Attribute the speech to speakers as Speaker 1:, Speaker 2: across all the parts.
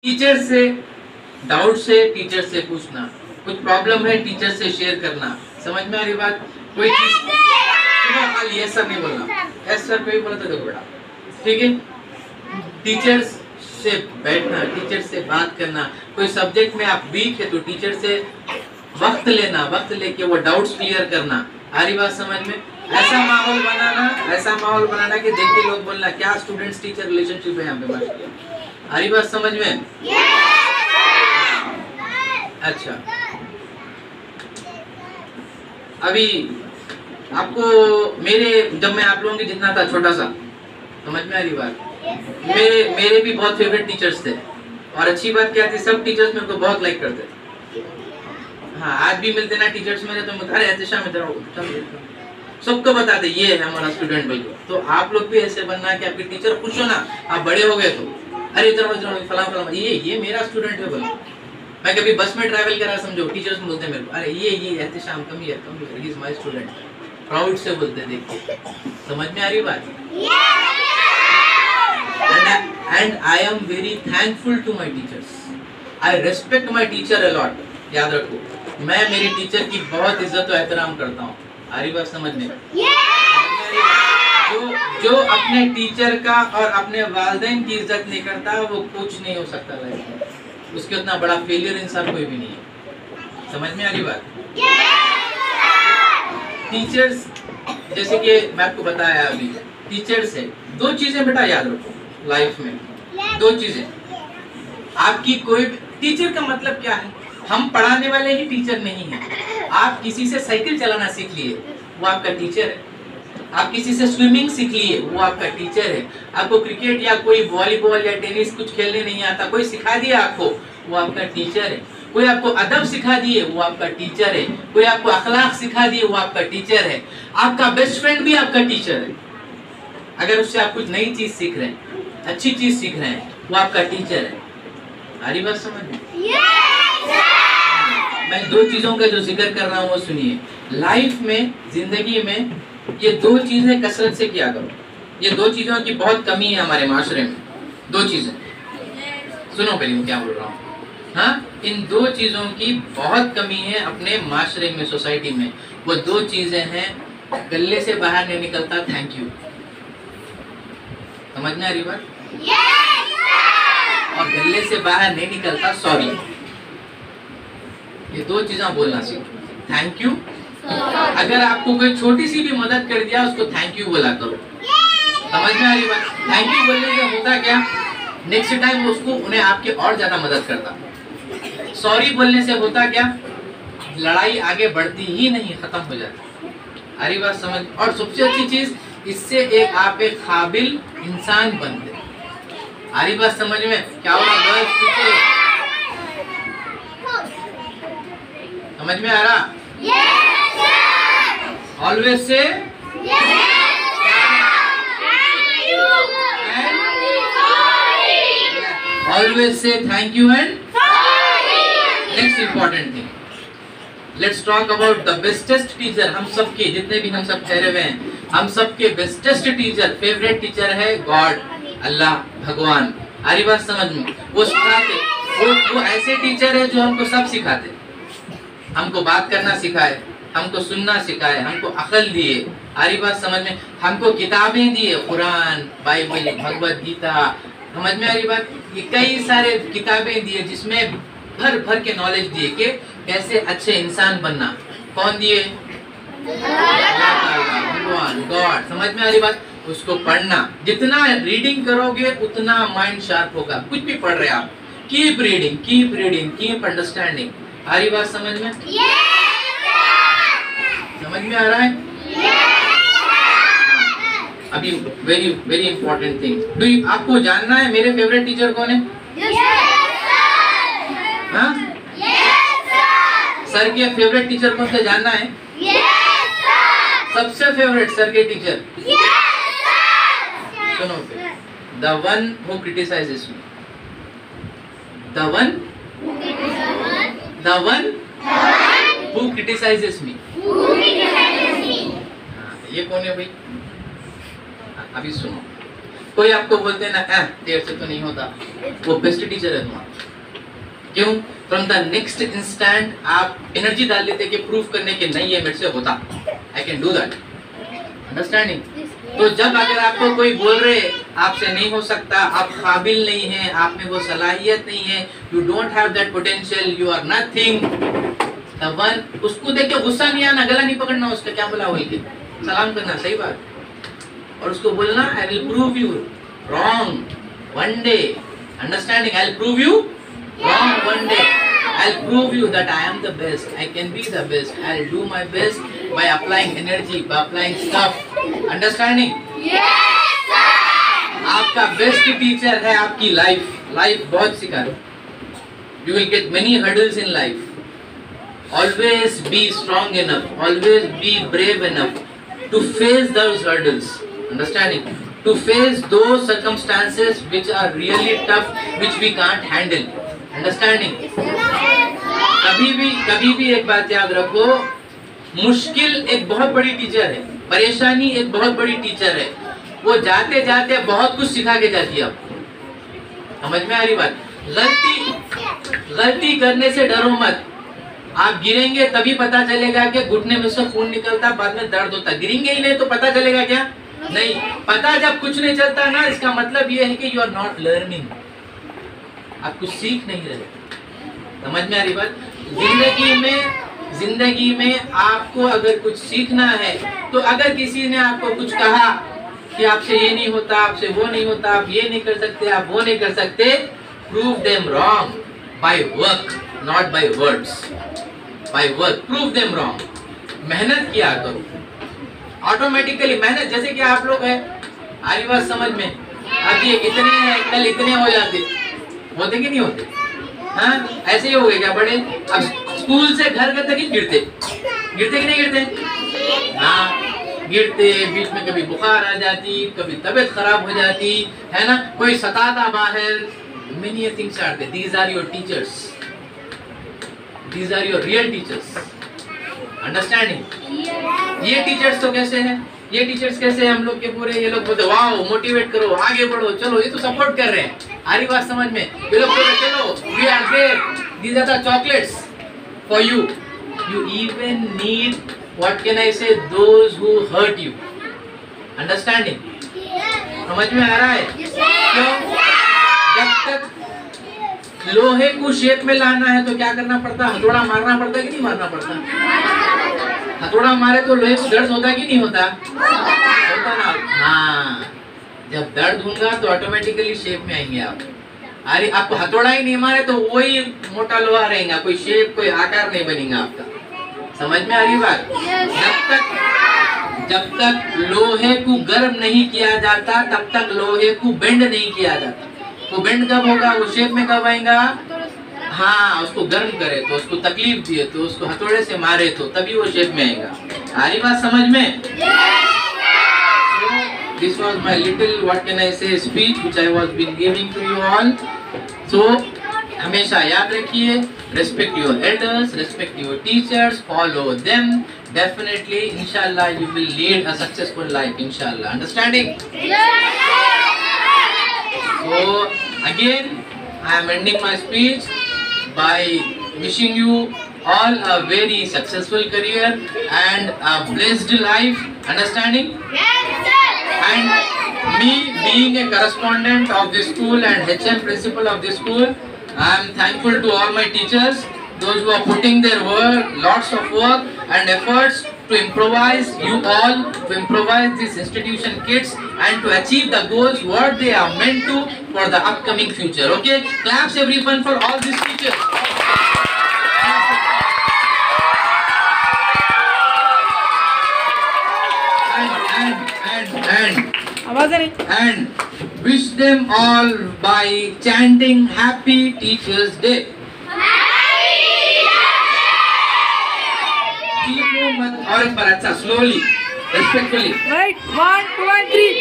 Speaker 1: Teacher से doubt से teacher से पूछना, कुछ प्रॉब्लम है टीचर से शेयर करना। समझ में आ रही बात? कोई चीज यस सर नहीं बोलना, यस सर कोई बोला तो देखो बेटा, ठीक है। टीचर्स से बैठना, टीचर से बात करना। कोई सब्जेक्ट में आप वीक है तो टीचर से वक्त लेना, वक्त लेके वो डाउट्स क्लियर करना। आ रही बात समझ में? ऐसा माहौल बनाना कि देख के लोग बोलना क्या स्टूडेंट्स टीचर रिलेशनशिप है यहाँ पे। माशाल्लाह, आ रही बात समझ में? अच्छा, अभी आपको जब मैं आप लोगों की जितना था छोटा सा, समझ में आ रही बात? मेरे भी बहुत फेवरेट टीचर्स थे और अच्छी बात क्या थी, सब टीचर्स मेरे को बहुत लाइक करते थे। हाँ, आज भी मिलते ना टीचर्स मेरे तो सबको बताते ये है हमारा स्टूडेंट भाई। तो आप लोग भी ऐसे बनना कि आपके टीचर खुश हो ना, आप बड़े हो गए तो अरे इधर फलां ये मेरा स्टूडेंट है बोलो। मैं कभी बस में ट्रैवल करा समझो, टीचर्स बोलते हैं मेरे को अरे ये Ehtisham come he is my student, proud से बोलते हैं देख के। समझ में आ रही बात? And I am very thankful to my teachers, I respect my teacher a lot. याद रखो, मैं मेरे टीचर की बहुत इज्जत और एहतराम करता हूँ। आ रही बात समझ में? जो अपने टीचर का और अपने वालिदैन की इज्जत नहीं करता वो कुछ नहीं हो सकता लाइफ में, उसके उतना बड़ा फेलियर इंसान कोई भी नहीं है। समझ में आ रही बात? टीचर्स जैसे कि मैं आपको बताया अभी, टीचर्स है दो चीजें बेटा याद रखो लाइफ में, दो चीजें। आपकी कोई टीचर का मतलब क्या है, हम पढ़ाने वाले ही टीचर नहीं है। आप किसी से साइकिल चलाना सीख लिए वो आपका टीचर है, आप किसी से स्विमिंग सीख लिए वो आपका टीचर है, आपको क्रिकेट या कोई वॉलीबॉल या टेनिस कुछ खेलने नहीं आता, कोई सिखा दिया आपको वो आपका टीचर है, कोई आपको अदब सिखा दिए वो आपका टीचर है, कोई आपको अखलाक सिखा दिए वो आपका टीचर है, आपका बेस्ट फ्रेंड भी आपका टीचर है। अगर उससे आप कुछ नई चीज सीख रहे हैं, अच्छी चीज सीख रहे हैं, वो आपका टीचर है। आ रही बात समझ में? मैं दो चीजों का जो जिक्र कर रहा हूँ वो सुनिए। लाइफ में, जिंदगी में ये दो चीजें कसरत से किया करो। ये दो चीजों की बहुत कमी है हमारे माशरे में। दो चीजें सुनो पहले मैं क्या बोल रहा हूँ। हाँ, इन दो चीजों की बहुत कमी है अपने माशरे में, सोसाइटी में। वो दो चीजें हैं, गले से बाहर नहीं निकलता थैंक यू, समझ में आ रही बात? और गले से बाहर नहीं निकलता सॉरी। ये दो चीजें बोलना सीखो। थैंक यू, अगर आपको कोई छोटी सी भी मदद कर दिया उसको थैंक यू बोला करो। समझ में आ रही बात? थैंक यू बोलने से होता क्या, नेक्स्ट टाइम उसको उन्हें आपके और ज्यादा मदद करता। सॉरी बोलने से होता क्या, लड़ाई आगे बढ़ती ही नहीं, खत्म हो जाती। आ रही बात समझ? और सबसे अच्छी चीज, इससे आप एक काबिल इंसान बनते। आ रही बात समझ में? क्या हो रहा गर्ल्स? समझ में आ रहा? Always say always say thank you and next important thing, let's talk about the bestest teacher. हम सबके जितने भी हम सब ठहरे हुए हैं, हम सबके बेस्टेस्ट टीचर, फेवरेट टीचर है गॉड, अल्लाह, भगवान। आ रही बात समझ में? वो सिखाते, वो ऐसे टीचर है जो हमको सब सिखाते, हमको बात करना सिखाए, हमको सुनना सिखाए, हमको अकल दिए। आ रही बात समझ में? हमको किताबें दिए, कुरान, बाइबल, भगवत गीता। समझ में आ रही बात? ये कई सारे किताबें दिए जिसमें भर भर के नॉलेज दिए कि कैसे अच्छे इंसान बनना। कौन दिए? भगवान, गॉड। समझ में आ रही बात? उसको पढ़ना, जितना रीडिंग करोगे उतना माइंड शार्प होगा। कुछ भी पढ़ रहे आप, keep reading, keep reading, keep understanding. आ रही बात समझ में? समझ में आ रहा है? अभी वेरी वेरी इंपॉर्टेंट थिंग, आपको जानना है मेरे फेवरेट टीचर कौन है? हाँ? सर के फेवरेट टीचर कौन से जानना है? सबसे फेवरेट सर के टीचर सुनो फिर, the one who criticises me, the one who criticises me. ये कौन है भाई? अभी सुनो, कोई आपको बोलते हैं ना तेरे से तो नहीं होता, वो बेस्ट टीचर है तुम्हारा। क्यों? फ्रॉम द नेक्स्ट इंस्टेंट आप एनर्जी डाल लेते कि प्रूफ करने के नहीं ये मेरे से होता, I can do that. Understanding? तो जब अगर आपको कोई बोल रहे आपसे नहीं हो सकता, आप काबिल नहीं हैं, आप में वो सलाहियत नहीं है, you don't have that potential, you are nothing, the one, उसको देख के गुस्सा नहीं आना, गला नहीं पकड़ना उसका, क्या बोला बोल के सलाम करना, सही बात, और उसको बोलना I will prove you wrong one day. Understanding? I will prove you wrong one day. I'll prove you that I am the best. I can be the best. I'll do my best by applying energy, by applying stuff. Understanding?
Speaker 2: Yes, sir.
Speaker 1: आपका best teacher है आपकी life. Life बहुत सिखा है। You will get many hurdles in life. Always be strong enough. Always be brave enough to face those hurdles. Understanding? To face those circumstances which are really tough, which we can't handle. Understanding? कभी भी एक बात याद रखो, मुश्किल एक बहुत बड़ी टीचर है, परेशानी एक बहुत बड़ी टीचर है, वो जाते जाते बहुत कुछ सिखा के जाती है आपको। समझ में आ रही बात? गलती करने से डरो मत। आप गिरेंगे तभी पता चलेगा कि घुटने में से खून निकलता, बाद में दर्द होता। गिरेंगे ही नहीं तो पता चलेगा क्या? नहीं पता। जब कुछ नहीं चलता ना, इसका मतलब ये है कि यू आर नॉट लर्निंग, आप कुछ सीख नहीं रहे। समझ में आ रही बात? जिंदगी में आपको अगर कुछ सीखना है, तो अगर किसी ने आपको कुछ कहा कि आपसे ये नहीं होता, आपसे वो नहीं होता, आप ये नहीं कर सकते, आप वो नहीं कर सकते, prove them wrong by work, not by words. By work prove them wrong. मेहनत किया करो, ऑटोमेटिकली मेहनत। जैसे कि आप लोग हैं, आ रही बात समझ में? अब ये इतने हैं, कल इतने हो जाते, होते कि नहीं होते? हाँ, ऐसे ही हो गए क्या बड़े? अब स्कूल से घर तक ही गिरते कि नहीं गिरते? हाँ गिरते, बीच में कभी बुखार आ जाती, कभी तबीयत खराब हो जाती है ना, कोई सताता बाहर। Many things are there. These are your teachers. These are your real teachers. Understanding? ये टीचर्स तो कैसे हैं? ये टीचर्स कैसे हैं? हम लोग के पूरे ये लोग बोलते वाओ, मोटिवेट करो, आगे बढ़ो, चलो, ये तो सपोर्ट कर रहे हैं। आ रही बात समझ में? ये लोग बोलते चलो, we are there, these are the chocolates for you. You even need, what can I say, those who hurt you. Understanding? समझ में आ रहा है? क्यों? जब तक लोहे को शेप में लाना है तो क्या करना पड़ता है? हथौड़ा मारना पड़ता है कि नहीं मारना पड़ता? हथौड़ा मारे तो लोहे को दर्द होता है कि नहीं होता? होता ना। हाँ, जब दर्द होगा तो ऑटोमेटिकली शेप में आएंगे आप। अरे आपको हथौड़ा ही नहीं मारे तो वही मोटा लोहा रहेगा, कोई शेप, कोई आकार नहीं बनेगा आपका। समझ में आ रही बात? जब तक लोहे को गर्म नहीं किया जाता, तब तक लोहे को बेंड नहीं किया जाता। वो बेंड कब होगा? वो शेप में कब आएगा? हाँ, उसको गर्म करे तो, उसको तकलीफ दिए तो, उसको हथौड़े से मारे तो, तभी वो शेप में आएगा। आ रही बात समझ में? This was my little, what can I say, speech which I was been giving to you all. So हमेशा याद रखिए, respect your elders, respect your teachers, follow them. Definitely, inshallah, you will lead a successful life. Inshallah, understanding? So again, I am ending my speech by wishing you all a very successful career and a blessed life. Understanding?
Speaker 2: Yes, sir.
Speaker 1: And me being a correspondent of this school and HM principal of this school, I am thankful to all my teachers, those who are putting their work, lots of work and efforts to improvise you all, to improvise this institution kids and to achieve the goals what they are meant to for the upcoming future. Okay, claps everyone for all these teachers. And wish them all by chanting Happy Teachers Day. और एक बार अच्छा, slowly, respectfully.
Speaker 3: Right, 1, 2 and 3.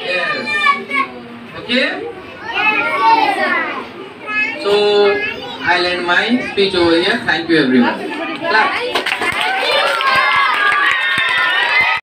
Speaker 1: Yes. Okay. So I'll end my speech over here. Thank you everyone. Clap.